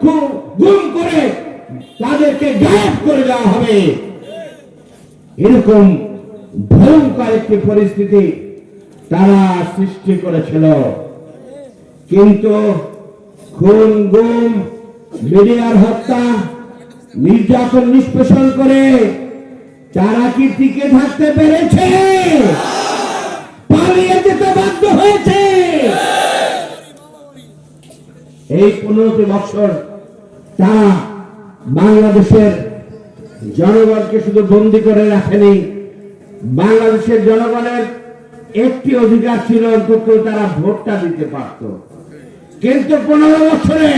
গুম করে তাদেরকে গায়েব করে দেওয়া হবে, এরকম ভয়ঙ্কর একটি পরিস্থিতি তারা সৃষ্টি করেছিল। কিন্তু খুন, গুম, মিডিয়ার হত্যা, নির্যাতন, নিষ্পেষণ করে তারা কি টিকে থাকতে পেরেছে? পালিয়ে যেতে বাধ্য হয়েছে। এই 15টি বছর তারা বাংলাদেশের জনগণকে শুধু বন্দী করে রাখেনি, বাংলাদেশের জনগণের একটি অধিকার ছিল, অন্তত তারা ভোটটা দিতে পারত। কিন্তু 15 বছরে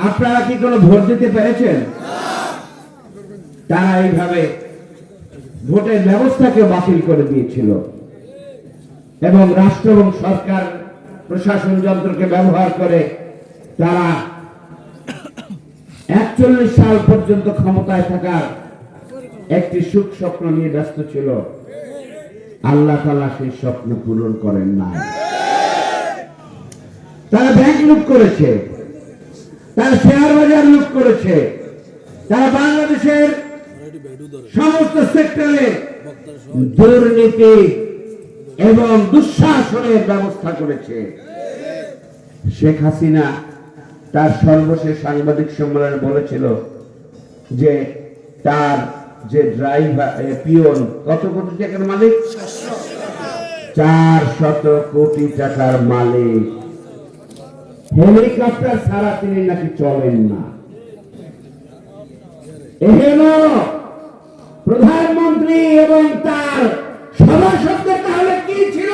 আপনারা কি কোনো ভোট দিতে পেরেছেন? তারা এইভাবে ভোটের ব্যবস্থাকে বাতিল করে দিয়েছিল এবং রাষ্ট্র এবং সরকার প্রশাসন যন্ত্রকে ব্যবহার করে তারা 41 সাল পর্যন্ত ক্ষমতায় থাকার একটি সুখ স্বপ্ন নিয়ে ব্যস্ত ছিল। আল্লাহ তাআলা সেই স্বপ্ন পূরণ করেন না। তারা ব্যাংক লুট করেছে, তারা শেয়ার বাজার লুট করেছে, তারা বাংলাদেশের সমস্ত সেক্টরে দুর্নীতি এবং দুঃশাসনের ব্যবস্থা করেছে। শেখ হাসিনা তার সর্বশেষ সাংবাদিক সম্মেলনে বলেছিল যে তার যে ড্রাইভার পিয়ন কত কোটি টাকার মালিক, 400 কোটি টাকার মালিক। হেলিকপ্টার ছাড়া তিনি নাকি চলেন না। এহেন প্রধানমন্ত্রী এবং তার সভাসদদের তাহলে কি ছিল?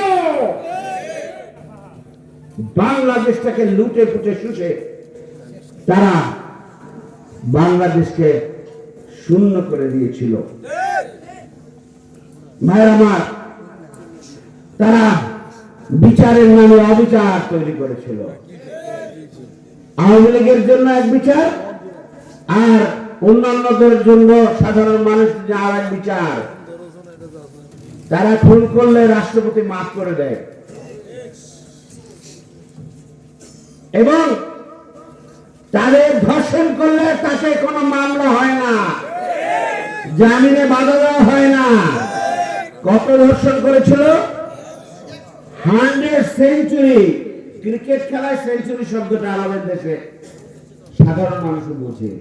বাংলাদেশটাকে লুটে পুটে শুষে তারা বাংলাদেশকে শূন্য করে দিয়েছিল। ভাইরা আমার, তারা বিচারের নামে অবিচার তৈরি করেছিল। আওয়ামী লীগের জন্য এক বিচার, আর অন্যান্যদের জন্য সাধারণ মানুষের আর এক বিচার। তারা খুন করলে রাষ্ট্রপতি মাফ করে দেয় এবং তাদের ধর্ষণ করলে তাকে কোনো মামলা হয় না, জামিনে বাধা দেওয়া হয় না। কত ধর্ষণ করেছিল? 100 সেঞ্চুরি। ক্রিকেট খেলায় সেঞ্চুরি শব্দটা আমাদের দেশে সাধারণ মানুষ বোঝে।